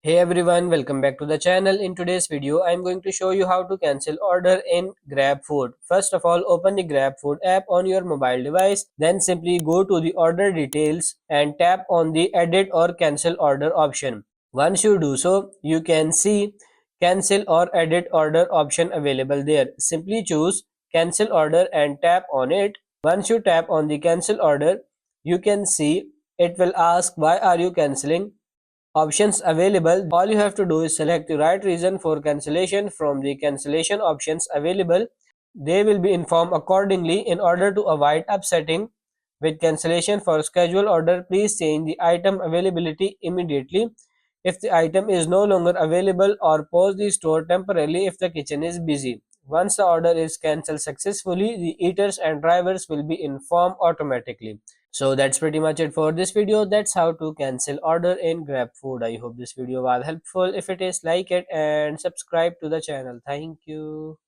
Hey everyone, welcome back to the channel. In today's video, I'm going to show you how to cancel order in GrabFood. First of all, open the GrabFood app on your mobile device. Then simply go to the order details and tap on the edit or cancel order option. Once you do so, you can see cancel or edit order option available there. Simply choose cancel order and tap on it. Once you tap on the cancel order, you can see it will ask why are you canceling options available. All you have to do is select the right reason for cancellation from the cancellation options available. They will be informed accordingly. In order to avoid upsetting with cancellation for scheduled order, please change the item availability immediately if the item is no longer available, or pause the store temporarily if the kitchen is busy. Once the order is cancelled successfully, the eaters and drivers will be informed automatically. So that's pretty much it for this video. That's how to cancel order in GrabFood. I hope this video was helpful. If it is, like it and subscribe to the channel. Thank you.